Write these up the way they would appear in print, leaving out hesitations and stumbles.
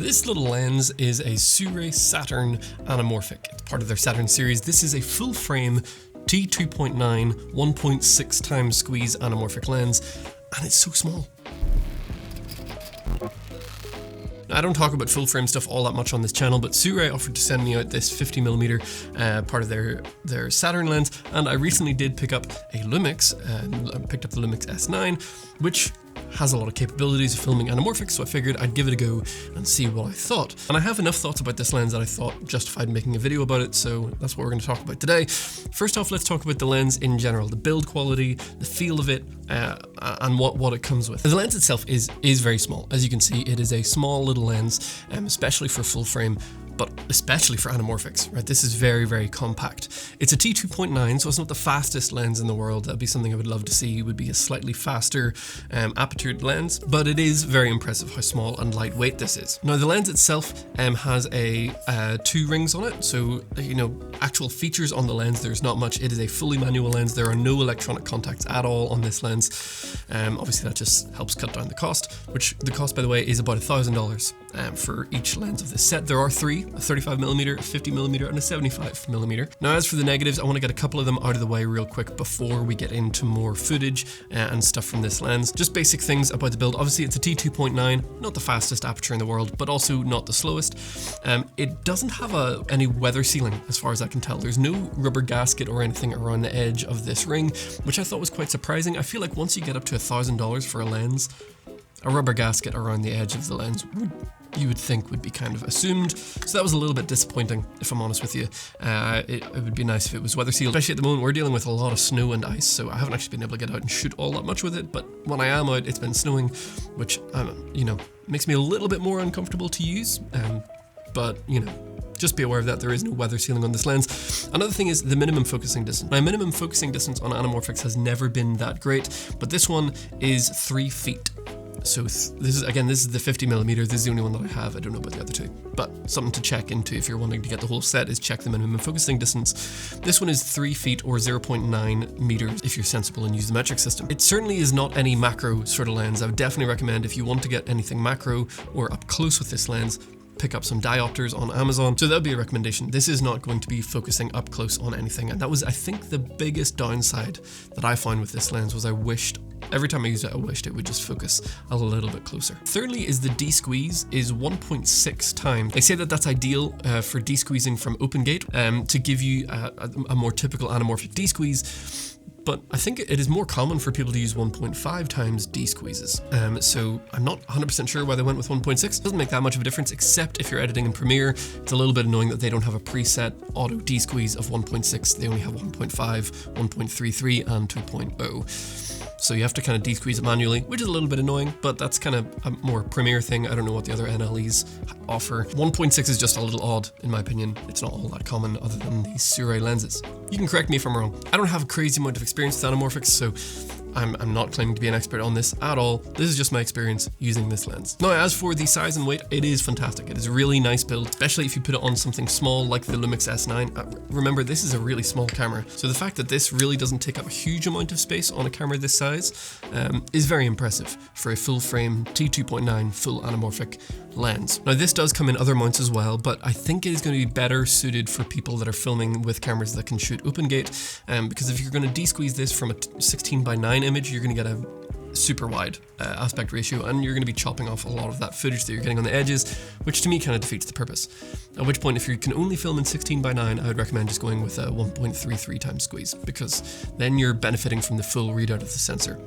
This little lens is a Sirui Saturn Anamorphic. It's part of their Saturn series. This is a full frame T2.9 1.6 times squeeze anamorphic lens, and it's so small. I don't talk about full frame stuff all that much on this channel, but Sirui offered to send me out this 50mm part of their Saturn lens, and I recently did pick up a Lumix, picked up the Lumix S9, which has a lot of capabilities of filming anamorphic, so I figured I'd give it a go and see what I thought. And I have enough thoughts about this lens that I thought justified making a video about it, so that's what we're going to talk about today. First off, let's talk about the lens in general, the build quality, the feel of it, and what it comes with. The lens itself is very small. As you can see, it is a small little lens, especially for full frame, but especially for anamorphics, right? This is very, very compact. It's a T2.9, so it's not the fastest lens in the world. That'd be something I would love to see, would be a slightly faster apertured lens, but it is very impressive how small and lightweight this is. Now, the lens itself has two rings on it, so, you know, actual features on the lens, there's not much. It is a fully manual lens. There are no electronic contacts at all on this lens. Obviously, that just helps cut down the cost, which the cost, by the way, is about $1,000 for each lens of this set. There are three: a 35mm, a 50mm, and a 75mm. Now, as for the negatives, I want to get a couple of them out of the way real quick before we get into more footage and stuff from this lens. Just basic things about the build. Obviously, it's a T2.9, not the fastest aperture in the world, but also not the slowest. It doesn't have any weather sealing, as far as I can tell. There's no rubber gasket or anything around the edge of this ring, which I thought was quite surprising. I feel like once you get up to $1,000 for a lens, a rubber gasket around the edge of the lens you would think would be kind of assumed. So that was a little bit disappointing, if I'm honest with you. It would be nice if it was weather sealed. Especially at the moment, we're dealing with a lot of snow and ice, so I haven't actually been able to get out and shoot all that much with it, but when I am out, it's been snowing, which, you know, makes me a little bit more uncomfortable to use, but, you know, just be aware of that. There is no weather sealing on this lens. Another thing is the minimum focusing distance. Now, minimum focusing distance on anamorphics has never been that great, but this one is 3 feet. So this is the 50mm. This is the only one that I have. I don't know about the other two, but something to check into if you're wanting to get the whole set is check the minimum focusing distance. This one is 3 feet or 0.9 meters if you're sensible and use the metric system. It certainly is not any macro sort of lens. I would definitely recommend, if you want to get anything macro or up close with this lens, pick up some diopters on Amazon. So that would be a recommendation. This is not going to be focusing up close on anything. And that was, I think, the biggest downside that I found with this lens was every time I used it, I wished it would just focus a little bit closer. Thirdly is the desqueeze is 1.6 times. They say that that's ideal for desqueezing from open gate to give you a more typical anamorphic desqueeze. But I think it is more common for people to use 1.5 times desqueezes. So I'm not 100% sure why they went with 1.6. It doesn't make that much of a difference, except if you're editing in Premiere. It's a little bit annoying that they don't have a preset auto desqueeze of 1.6. They only have 1.5, 1.33, and 2.0. So you have to kind of desqueeze it manually, which is a little bit annoying, but that's kind of a more Premiere thing. I don't know what the other NLEs offer. 1.6 is just a little odd, in my opinion. It's not all that common other than these Sirui lenses. You can correct me if I'm wrong. I don't have a crazy amount of experience with anamorphics, so I'm not claiming to be an expert on this at all. This is just my experience using this lens. Now, as for the size and weight, it is fantastic. It is a really nice build, especially if you put it on something small like the Lumix S9. Remember, this is a really small camera, so the fact that this really doesn't take up a huge amount of space on a camera this size is very impressive for a full frame T2.9 full anamorphic lens. Now, this does come in other mounts as well, but I think it is going to be better suited for people that are filming with cameras that can shoot open gate, because if you're going to desqueeze this from a 16:9 image, you're going to get a super wide aspect ratio, and you're going to be chopping off a lot of that footage that you're getting on the edges, which to me kind of defeats the purpose. At which point, if you can only film in 16:9, I would recommend just going with a 1.33 times squeeze, because then you're benefiting from the full readout of the sensor.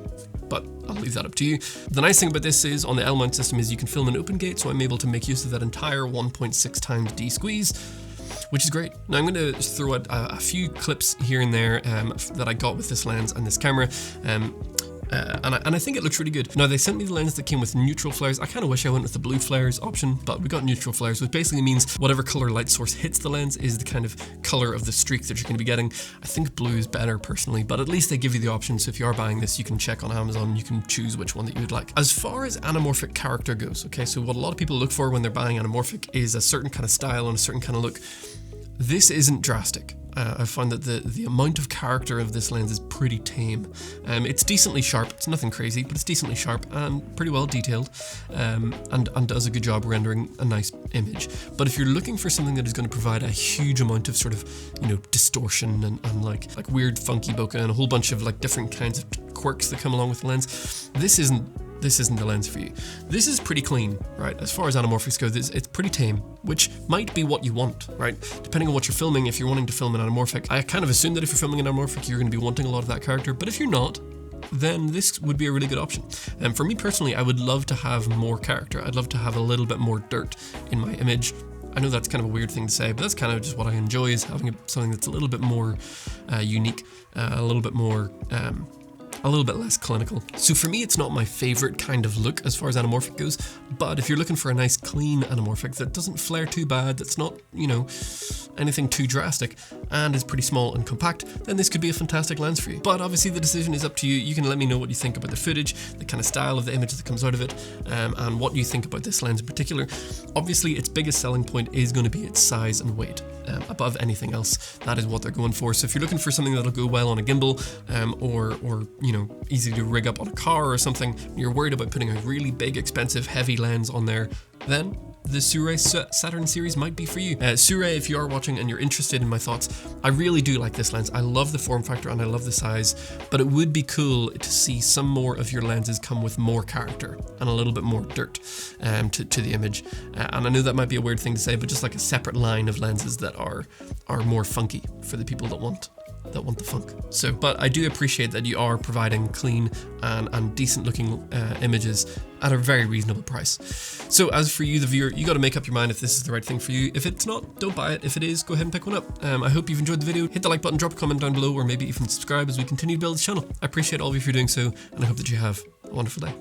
But I'll leave that up to you. The nice thing about this is on the L mount system is you can film in open gate, so I'm able to make use of that entire 1.6 times desqueeze, which is great. Now I'm going to throw out a few clips here and there that I got with this lens and this camera. And I think it looks really good. Now, they sent me the lens that came with neutral flares. I kind of wish I went with the blue flares option, but we got neutral flares, which basically means whatever color light source hits the lens is the kind of color of the streak that you're going to be getting. I think blue is better personally, but at least they give you the option. So if you are buying this, you can check on Amazon, you can choose which one that you would like. As far as anamorphic character goes, okay, so what a lot of people look for when they're buying anamorphic is a certain kind of style and a certain kind of look. This isn't drastic. I've found that the amount of character of this lens is pretty tame. It's decently sharp, it's nothing crazy, but it's decently sharp and pretty well detailed, and does a good job rendering a nice image. But if you're looking for something that is going to provide a huge amount of sort of, you know, distortion and like weird funky bokeh and a whole bunch of like different kinds of quirks that come along with the lens, this isn't the lens for you. This is pretty clean, right? As far as anamorphics go, it's pretty tame, which might be what you want, right? Depending on what you're filming. If you're wanting to film an anamorphic, I kind of assume that if you're filming an anamorphic, you're going to be wanting a lot of that character. But if you're not, then this would be a really good option. And for me personally, I would love to have more character. I'd love to have a little bit more dirt in my image. I know that's kind of a weird thing to say, but that's kind of just what I enjoy, is having something that's a little bit more unique, a little bit more a little bit less clinical. So for me, it's not my favorite kind of look as far as anamorphic goes, but if you're looking for a nice clean anamorphic that doesn't flare too bad, that's not, you know, anything too drastic, and is pretty small and compact, then this could be a fantastic lens for you. But obviously the decision is up to you. You can let me know what you think about the footage, the kind of style of the image that comes out of it, and what you think about this lens in particular. Obviously its biggest selling point is going to be its size and weight. Above anything else, that is what they're going for. So if you're looking for something that'll go well on a gimbal, or you know, easy to rig up on a car or something, and you're worried about putting a really big, expensive, heavy lens on there, then the Sirui Saturn series might be for you. Sirui, if you are watching and you're interested in my thoughts, I really do like this lens. I love the form factor and I love the size, but it would be cool to see some more of your lenses come with more character and a little bit more dirt to the image. And I know that might be a weird thing to say, but just like a separate line of lenses that are more funky for the people that want the funk. So, but I do appreciate that you are providing clean and decent looking images at a very reasonable price. So as for you, the viewer, you got to make up your mind if this is the right thing for you. If it's not, don't buy it. If it is, go ahead and pick one up. I hope you've enjoyed the video. Hit the like button, drop a comment down below, or maybe even subscribe as we continue to build this channel. I appreciate all of you for doing so, and I hope that you have a wonderful day.